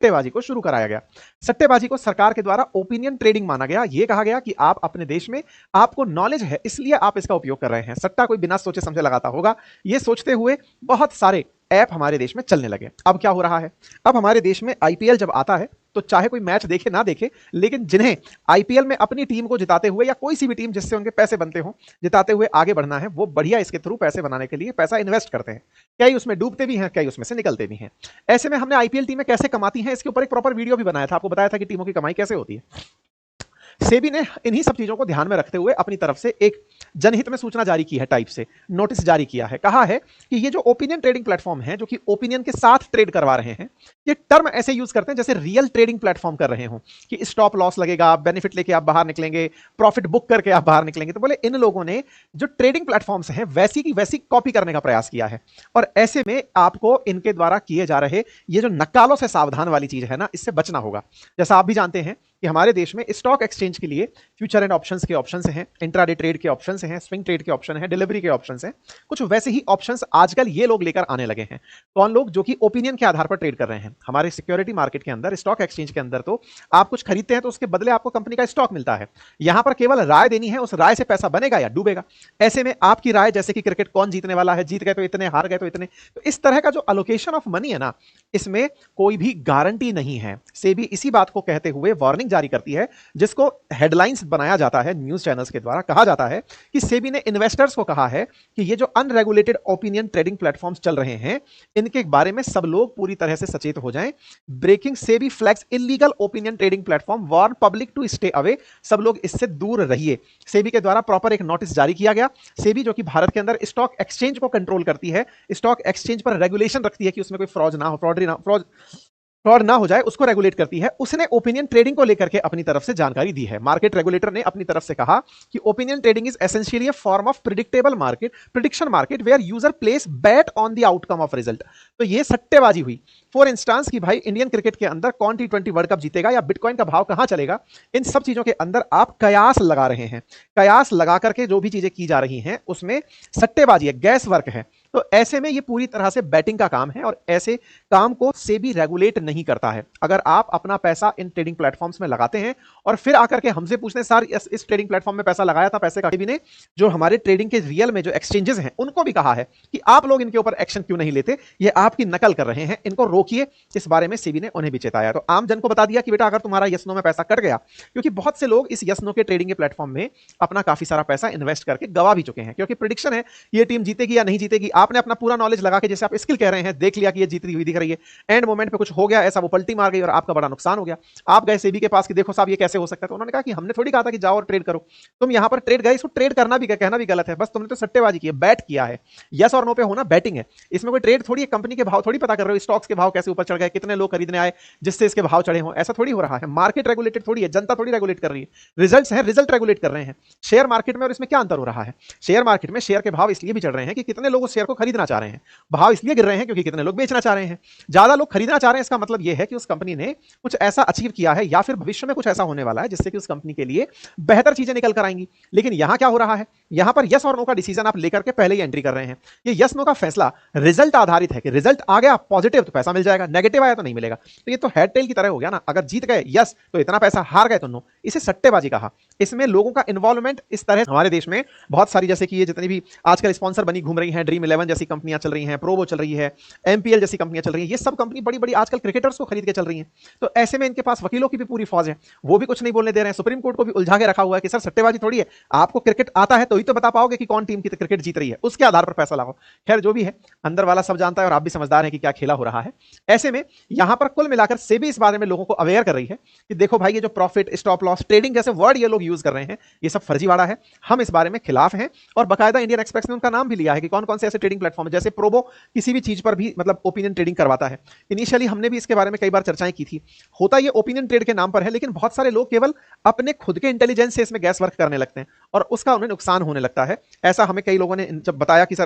सट्टेबाजी को शुरू कराया गया। सट्टेबाजी को सरकार के द्वारा ओपिनियन ट्रेडिंग माना गया। यह कहा गया कि आप अपने देश में, आपको नॉलेज है इसलिए आप इसका उपयोग कर रहे हैं। सट्टा कोई बिना सोचे समझे लगाता होगा, यह सोचते हुए बहुत सारे ऐप हमारे देश में चलने लगे। अब क्या हो रहा है, अब हमारे देश में आईपीएल जब आता है तो चाहे कोई मैच देखे ना देखे, लेकिन जिन्हें आईपीएल में अपनी टीम को जिताते हुए या कोई सी भी टीम जिससे उनके पैसे बनते हो जिताते हुए आगे बढ़ना है, वो बढ़िया इसके थ्रू पैसे बनाने के लिए पैसा इन्वेस्ट करते हैं। कई उसमें डूबते भी हैं, कई उसमें से निकलते भी हैं। ऐसे में हमने आईपीएल टीमें कैसे कमाती हैं इसके ऊपर एक प्रॉपर वीडियो भी बनाया था, आपको बताया था कि टीमों की कमाई कैसे होती है। सेबी ने इन्हीं सब चीजों को ध्यान में रखते हुए अपनी तरफ से एक जनहित में सूचना जारी की है, टाइप से नोटिस जारी किया है। कहा है कि ये जो ओपिनियन ट्रेडिंग प्लेटफॉर्म है, जो कि ओपिनियन के साथ ट्रेड करवा रहे हैं, ये टर्म ऐसे यूज करते हैं जैसे रियल ट्रेडिंग प्लेटफॉर्म कर रहे हो, कि स्टॉप लॉस लगेगा, बेनिफिट लेके आप बाहर निकलेंगे, प्रॉफिट बुक करके आप बाहर निकलेंगे। तो बोले इन लोगों ने जो ट्रेडिंग प्लेटफॉर्म्स हैं वैसी की वैसी कॉपी करने का प्रयास किया है। और ऐसे में आपको इनके द्वारा किए जा रहे ये जो नक्कालों से सावधान वाली चीज है ना, इससे बचना होगा। जैसा आप भी जानते हैं कि हमारे देश में स्टॉक एक्सचेंज के लिए फ्यूचर एंड ऑप्शंस के ऑप्शंस हैं, इंट्राडे ट्रेड के ऑप्शंस हैं, स्विंग ट्रेड के ऑप्शन हैं, डिलीवरी के ऑप्शंस हैं। कुछ वैसे ही ऑप्शंस आजकल ये लोग लेकर आने लगे हैं। कौन लोग? जो कि ओपिनियन के आधार पर ट्रेड कर रहे हैं। हमारे सिक्योरिटी मार्केट के अंदर, स्टॉक एक्सचेंज के अंदर तो आप कुछ खरीदते हैं तो उसके बदले आपको कंपनी का स्टॉक मिलता है। यहां पर केवल राय देनी है, उस राय से पैसा बनेगा या डूबेगा। ऐसे में आपकी राय, जैसे कि क्रिकेट कौन जीतने वाला है, जीत गए तो इतने, हार गए तो इतने, तो इस तरह का जो अलोकेशन ऑफ मनी है ना, इसमें कोई भी गारंटी नहीं है। सेबी इसी बात को कहते हुए वार्निंग जारी करती है, जिसको हेडलाइंस बनाया जाता है न्यूज़ चैनल्स के द्वारा। कहा जाता है कि सेबी ने इन्वेस्टर्स को कहा है कि ये जो अनरेगुलेटेड ओपिनियन ट्रेडिंग प्लेटफॉर्म्स चल रहे हैं, इनके बारे में सब लोग पूरी तरह से सचेत हो जाएं। Breaking SEBI flags illegal opinion trading platform, warn public to stay away. सब लोग इससे दूर रहिए। सेबी के द्वारा प्रॉपर एक नोटिस जारी किया गया। सेबी जो कि भारत के अंदर स्टॉक एक्सचेंज को कंट्रोल करती है, स्टॉक एक्सचेंज पर रेगुलेशन रखती है कि उसमें कोई फ्रॉड ना हो, फ्रॉड ना हो जाए, उसको रेगुलेट करती है। उसने ओपिनियन ट्रेडिंग को लेकर के अपनी तरफ से जानकारी दी है। मार्केट रेगुलेटर ने अपनी तरफ से कहा कि opinion trading is essentially a form of predictable market, prediction market, where user place bet on the outcome of result. तो ये सट्टेबाजी हुई। फॉर इंस्टांस कि भाई इंडियन क्रिकेट के अंदर कौन T20 वर्ल्ड कप जीतेगा या बिटकॉइन का भाव कहां चलेगा, इन सब चीजों के अंदर आप कयास लगा रहे हैं। कयास लगा करके जो भी चीजें की जा रही हैं उसमें सट्टेबाजी है, गैस वर्क है। तो ऐसे में ये पूरी तरह से बैटिंग का काम है और ऐसे काम को सेबी रेगुलेट नहीं करता है। अगर आप अपना पैसा इन ट्रेडिंग प्लेटफॉर्म्स में लगाते हैं और फिर आकर के हमसे पूछते हैं सर इस ट्रेडिंग प्लेटफॉर्म में पैसा लगाया था, पैसे का, सेबी ने जो हमारे ट्रेडिंग के रियल में जो एक्सचेंजेस हैं उनको भी कहा है कि आप लोग इनके ऊपर एक्शन क्यों नहीं लेते, ये आपकी नकल कर रहे हैं, इनको रोकिए। इस बारे में सेबी ने उन्हें भी चेताया। तो आम जन को बता दिया कि बेटा अगर तुम्हारा यस-नो में पैसा कट गया, क्योंकि बहुत से लोग इस यस-नो के ट्रेडिंग के प्लेटफॉर्म में अपना काफी सारा पैसा इन्वेस्ट करके गवा भी चुके हैं, क्योंकि प्रेडिक्शन है ये टीम जीतेगी या नहीं जीतेगी। आपने अपना पूरा नॉलेज लगा के, जैसे आप स्किल कह रहे हैं, देख लिया कि ये जीतती हुई दिख रही है, एंड मोमेंट पे कुछ हो गया ऐसा, वो पलटी मार गई और आपका बड़ा नुकसान हो गया। आप गए सेबी के पास कि देखो साहब ये कैसे हो सकता है, तो उन्होंने कहा कि हमने थोड़ी कहा था कि जाओ और ट्रेड करो। तुम यहां पर ट्रेड गए, इसको ट्रेड करना भी कहना भी गलत है, बस तुमने तो सट्टेबाजी की है, बैट किया है। यस और नो पे होना बैटिंग है, इसमें कोई ट्रेड थोड़ी है। कंपनी के भाव थोड़ी पता कर रहे हो, स्टॉक्स के भाव कैसे ऊपर चढ़ गए, कितने लोग खरीदने आए जिससे इसके भाव चढ़े हो, ऐसा थोड़ी हो रहा है। मार्केट रेगुलेटेड थोड़ी है, जनता थोड़ी रेगुलेट कर रही है। रिजल्ट्स है, रिजल्ट रेगुलेट कर रहे हैं। शेयर मार्केट में और इसमें क्या अंतर हो रहा है? शेयर मार्केट में शेयर के भाव इसलिए भी चढ़ रहे हैं कि कितने लोग उस शेयर को खरीदना चाह रहे हैं, भाव इसलिए गिर रहे हैं क्योंकि कितने लोग बेचना चाह रहे हैं। ज्यादा लोग खरीदना चाह रहे हैं, इसका मतलब यह है कि उस कंपनी ने कुछ ऐसा अचीव किया है या फिर भविष्य में कुछ ऐसा होने वाला है जिससे कि उस कंपनी के लिए बेहतर चीजें निकल कर आएंगी। लेकिन यहां क्या हो रहा है, यहां पर यस और नो का डिसीजन आप लेकर के पहले ही एंट्री कर रहे हैं। ये यस नो का फैसला रिजल्ट आधारित है कि रिजल्ट आ गया पॉजिटिव तो पैसा मिल जाएगा, नेगेटिव आया तो नहीं मिलेगा। तो ये तो हेड टेल की तरह हो गया ना, अगर जीत गए यस तो इतना पैसा, हार गए तो नो। इसे सट्टेबाजी कहा। इसमें लोगों का इन्वॉल्वमेंट इस तरह, हमारे देश में बहुत सारी, जैसे कि ये जितनी भी आजकल स्पॉन्सर बनी घूम रही हैं, ड्रीम 11 जैसी कंपनियां चल रही हैं, प्रोबो चल रही है, एमपीएल जैसी कंपनियां चल रही हैं, ये सब कंपनी बड़ी बड़ी आजकल क्रिकेटर्स को खरीद के चल रही हैं। तो ऐसे में इनके पास वकीलों की भी पूरी फौज है, वो भी कुछ नहीं बोलने दे रहे हैं। सुप्रीम कोर्ट को भी उलझा के रखा हुआ है कि सर सट्टेबाजी थोड़ी है, आपको क्रिकेट आता है तो ही तो बता पाओगे कि कौन टीम की क्रिकेट जीत रही है, उसके आधार पर पैसा लगाओ। खैर जो भी है, अंदर वाला सब जानता है और आप भी समझदार हैं कि क्या खेला हो रहा है। ऐसे में यहां पर कुल मिलाकर सेबी इस बारे में लोगों को अवेयर कर रही है कि देखो भाई, ये जो प्रॉफिट, स्टॉप लॉस, ट्रेडिंग जैसे वर्ड ये लोग यूज कर रहे हैं, ये सब फर्जीवाड़ा है। हम इस बारे में खिलाफ हैं और बाकायदा इंडियन एक्सप्रेस ने उनका नाम भी लिया है कि कौन कौन से ऐसे ट्रेडिंग प्लेटफॉर्म है, जैसे प्रोबो किसी भी चीज पर भी मतलब ओपिनियन ट्रेडिंग करवाता है। इनिशियली हमने भी इसके बारे में कई बार चर्चाएं की थी। होता ये ओपिनियन ट्रेड के नाम पर है, लेकिन बहुत सारे लोग केवल अपने खुद के इंटेलिजेंस से इसमें गैस वर्क करने लगते हैं और उसका उन्हें नुकसान होने लगता है। ऐसा हमें कई लोगों ने जब बताया कि सर